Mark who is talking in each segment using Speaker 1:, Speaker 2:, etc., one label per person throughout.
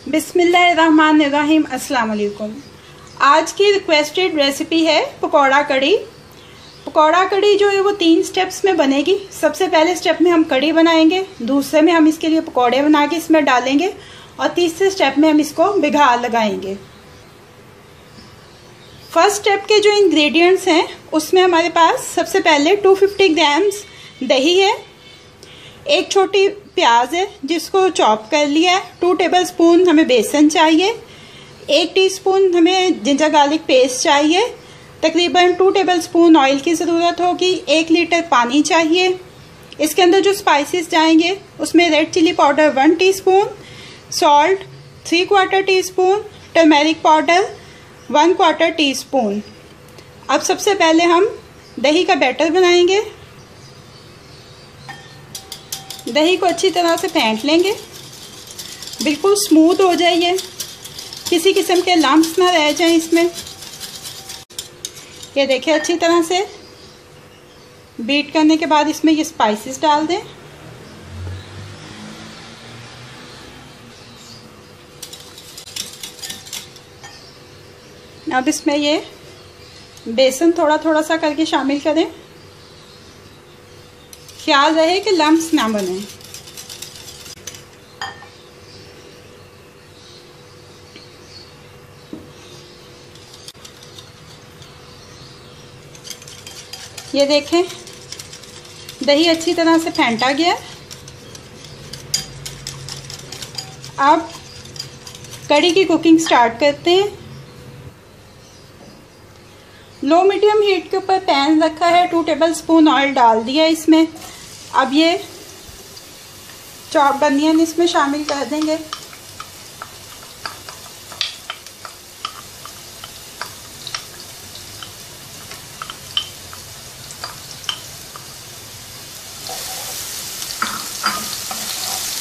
Speaker 1: बिस्मिल्लाहिर्रहमानिर्रहीम। अस्सलाम वालेकुम। आज की रिक्वेस्टेड रेसिपी है पकौड़ा कड़ी। पकौड़ा कड़ी जो है वो 3 स्टेप्स में बनेगी। सबसे पहले स्टेप में हम कड़ी बनाएंगे, दूसरे में हम इसके लिए पकौड़े बना के इसमें डालेंगे और तीसरे स्टेप में हम इसको बिघार लगाएंगे। फर्स्ट स्टेप के जो इंग्रेडिएंट्स हैं उसमें हमारे पास सबसे पहले 250 ग्राम्स दही है, एक छोटी प्याज है जिसको चॉप कर लिया है, 2 टेबलस्पून हमें बेसन चाहिए, 1 टीस्पून हमें जिंजर गार्लिक पेस्ट चाहिए, तकरीबन 2 टेबलस्पून ऑयल की ज़रूरत होगी, 1 लीटर पानी चाहिए। इसके अंदर जो स्पाइसेस जाएंगे उसमें red chilli powder 1 teaspoon, salt 3/4 teaspoon, turmeric powder 1/4 teaspoon. अब सबसे पहले हम दही का बैटर बनाएंगे। दही को अच्छी तरह से फेंट लेंगे, बिल्कुल स्मूथ हो जाए, ये किसी किस्म के लम्प्स ना रह जाएं इसमें। ये देखिए अच्छी तरह से बीट करने के बाद इसमें ये स्पाइसेस डाल दें। अब इसमें ये बेसन थोड़ा थोड़ा सा करके शामिल करें, ख्याल रहे कि लम्प्स ना बने। ये देखें दही अच्छी तरह से फेंटा गया। अब कड़ी की कुकिंग स्टार्ट करते हैं। लो मीडियम हीट के ऊपर पैन रखा है, 2 टेबलस्पून ऑयल डाल दिया इसमें। अब ये चॉप्ड अनियन इसमें शामिल कर देंगे।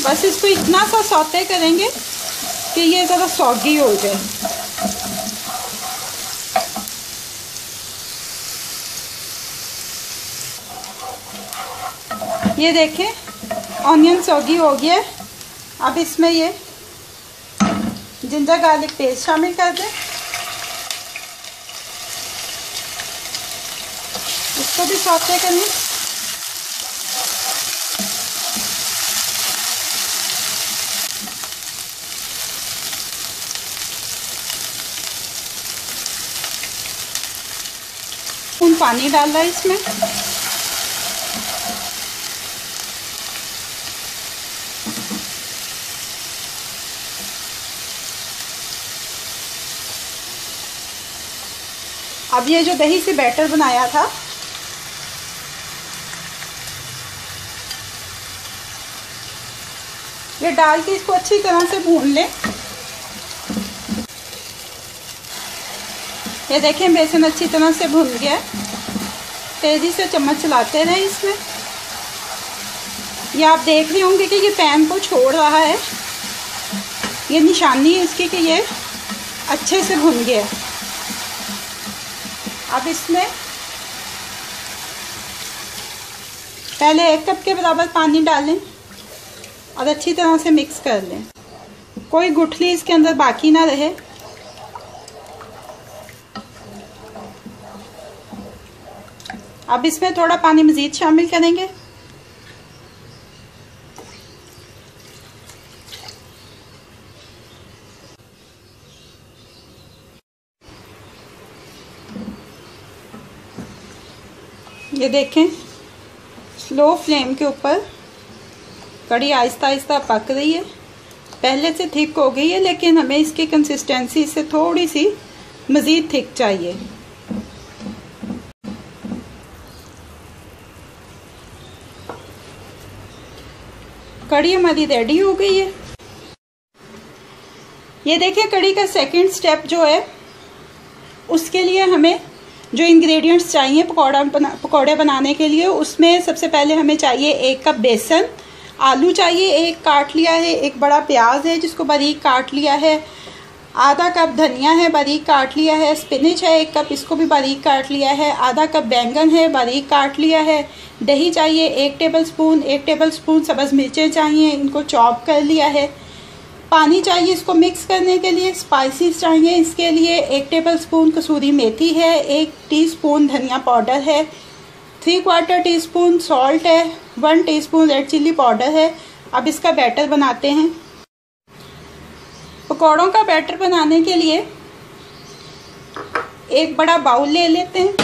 Speaker 1: बस इसको इतना सा सौते करेंगे कि ये ज़रा सॉगी हो जाए। ये देखें ऑनियन सॉगी हो गया है। अब इसमें ये जिंजर गार्लिक पेस्ट शामिल कर दें, इसको भी सौते करें। पानी डाल रहा है इसमें। अब ये जो दही से बैटर बनाया था ये डाल के इसको अच्छी तरह से भून लें। ये देखें बेसन अच्छी तरह से भून गया है। तेज़ी से चम्मच चलाते रहें इसमें। ये आप देख रहे होंगे कि ये पैन को छोड़ रहा है, ये निशानी है इसकी कि ये अच्छे से भुन गया। अब इसमें पहले 1 कप के बराबर पानी डालें और अच्छी तरह से मिक्स कर लें, कोई गुठली इसके अंदर बाकी ना रहे। अब इसमें थोड़ा पानी मज़ीद शामिल करेंगे। ये देखें स्लो फ्लेम के ऊपर कड़ी आहिस्ता आहिस्ता पक रही है। पहले से थिक हो गई है लेकिन हमें इसकी कंसिस्टेंसी से थोड़ी सी मज़ीद थिक चाहिए। कड़ी हमारी रेडी हो गई है। ये देखिए कड़ी का सेकंड स्टेप जो है उसके लिए हमें जो इंग्रेडिएंट्स चाहिए पकौड़े बनाने के लिए, उसमें सबसे पहले हमें चाहिए 1 कप बेसन, आलू चाहिए 1 काट लिया है, एक बड़ा प्याज है जिसको बारीक काट लिया है, आधा कप धनिया है, बारीक काट लिया है। स्पिनच है 1 कप, इसको भी बारीक काट लिया है। आधा कप बैंगन है, बारीक काट लिया है। दही चाहिए 1 टेबलस्पून। 1 टेबलस्पून सब्ज़ मिर्चें चाहिए, इनको चॉप कर लिया है। पानी चाहिए इसको मिक्स करने के लिए। स्पाइसेस चाहिए इसके लिए 1 टेबलस्पून कसूरी मेथी है, 1 टीस्पून धनिया पाउडर है, 3/4 टीस्पून सॉल्ट है, 1 टीस्पून रेड चिल्ली पाउडर है। अब इसका बैटर बनाते हैं। पकौड़ों का बैटर बनाने के लिए एक बड़ा बाउल ले लेते हैं।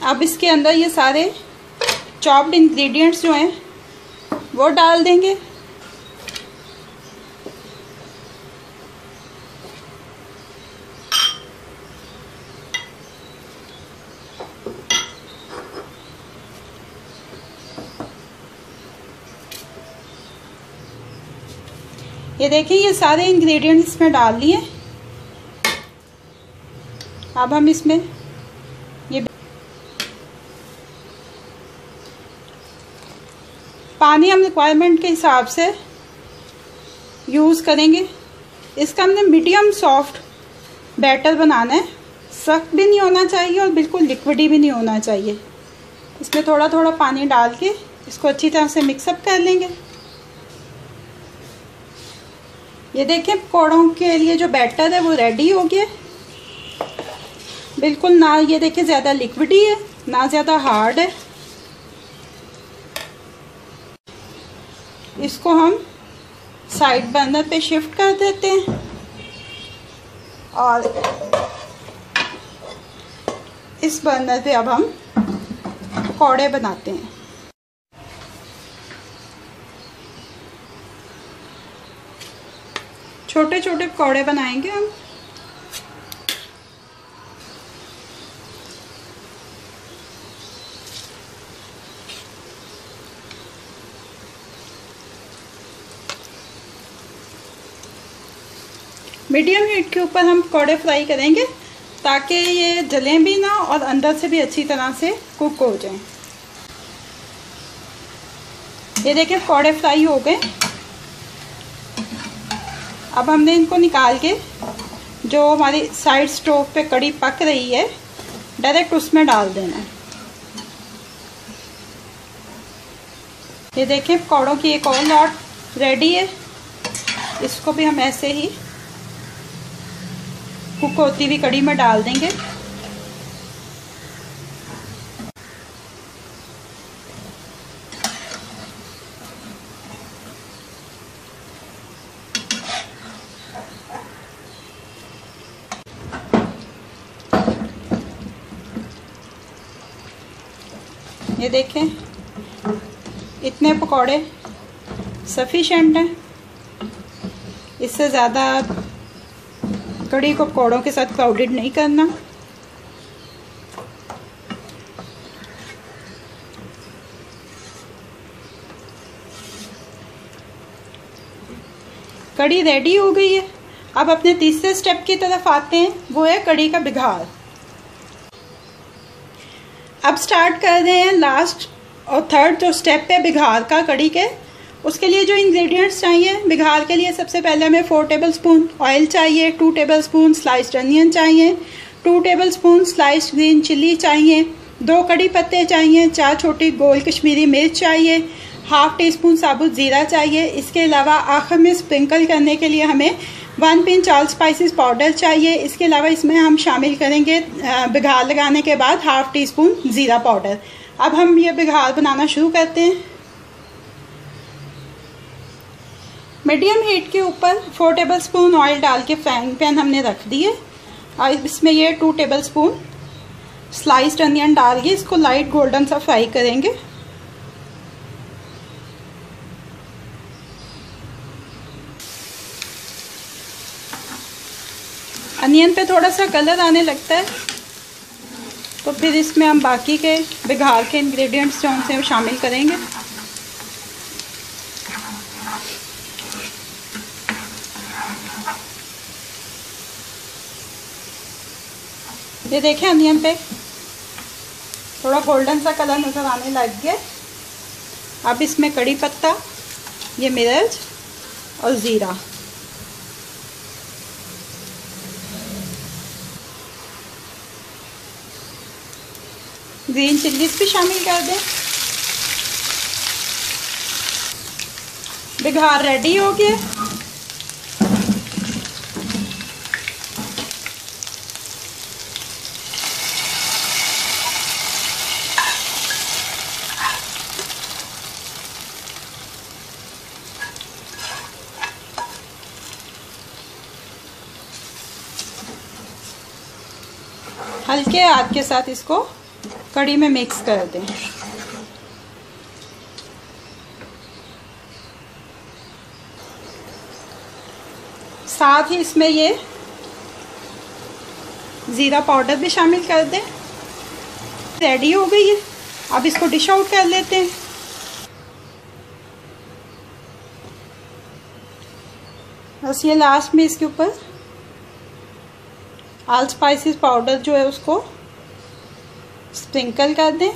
Speaker 1: अब इसके अंदर ये सारे चॉप्ड इंग्रेडिएंट्स जो हैं वो डाल देंगे। ये देखिए ये सारे इंग्रेडिएंट्स इसमें डाल लिए। अब हम इसमें ये पानी हम रिक्वायरमेंट के हिसाब से यूज़ करेंगे। इसका हमने मीडियम सॉफ्ट बैटर बनाना है, सख्त भी नहीं होना चाहिए और बिल्कुल लिक्विडी भी नहीं होना चाहिए। इसमें थोड़ा थोड़ा पानी डाल के इसको अच्छी तरह से मिक्सअप कर लेंगे। ये देखिए पकौड़ों के लिए जो बैटर है वो रेडी हो गया। बिल्कुल ना ये देखिए ज़्यादा लिक्विडी है ना ज़्यादा हार्ड है। इसको हम साइड बर्नर पे शिफ्ट कर देते हैं और इस बर्नर पे अब हम पकौड़े बनाते हैं। छोटे छोटे पकौड़े बनाएंगे हम। मीडियम हीट के ऊपर हम पकौड़े फ्राई करेंगे ताकि ये जलें भी ना और अंदर से भी अच्छी तरह से कुक हो जाएं। ये देखिए पकौड़े फ्राई हो गए। अब हमने इनको निकाल के जो हमारी साइड स्टोव पे कढ़ी पक रही है डायरेक्ट उसमें डाल देना है। ये देखिए पकौड़ों की एक और लॉट रेडी है। इसको भी हम ऐसे ही कुक होती हुई कढ़ी में डाल देंगे। ये देखें इतने पकौड़े सफिशेंट हैं। इससे ज़्यादा कढ़ी को पकौड़ों के साथ क्राउडेड नहीं करना। कढ़ी रेडी हो गई है। अब अपने तीसरे स्टेप की तरफ आते हैं, वो है कढ़ी का बिघार। अब स्टार्ट कर रहे हैं लास्ट और थर्ड जो स्टेप है बिघार का कढ़ी के। उसके लिए जो इंग्रेडिएंट्स चाहिए बिघार के लिए, सबसे पहले हमें 4 टेबलस्पून ऑयल चाहिए, 2 टेबलस्पून स्लाइस्ड अनियन चाहिए, 2 टेबलस्पून स्लाइस्ड ग्रीन चिल्ली चाहिए, 2 कड़ी पत्ते चाहिए, 4 छोटी गोल कश्मीरी मिर्च चाहिए, हाफ टी स्पून साबुत ज़ीरा चाहिए। इसके अलावा आखिर में स्प्रिंकल करने के लिए हमें 1 पिंच ऑल स्पाइसेस पाउडर चाहिए। इसके अलावा इसमें हम शामिल करेंगे बिघार लगाने के बाद हाफ टी स्पून ज़ीरा पाउडर। अब हम ये बिघार बनाना शुरू करते हैं। मीडियम हीट के ऊपर 4 टेबलस्पून ऑयल डाल के फ्राइंग पैन हमने रख दिए और इसमें ये 2 टेबलस्पून स्लाइस्ड अनियन डाल के इसको लाइट गोल्डन सा फ्राई करेंगे। अनियन पे थोड़ा सा कलर आने लगता है तो फिर इसमें हम बाकी के बिघार के इंग्रेडिएंट्स जो उनसे शामिल करेंगे। ये देखें अनियन पे थोड़ा गोल्डन सा कलर नज़र आने लग गया। अब इसमें कड़ी पत्ता, ये मिर्च और ज़ीरा ग्रीन चिल्लीज भी शामिल कर दें। बिघार रेडी हो गया। हल्के हाथ के साथ इसको कढ़ी में मिक्स कर दें। साथ ही इसमें ये ज़ीरा पाउडर भी शामिल कर दें। रेडी हो गई है। अब इसको डिश आउट कर लेते हैं। बस ये लास्ट में इसके ऊपर ऑल स्पाइसेस पाउडर जो है उसको स्प्रिंकल कर दें।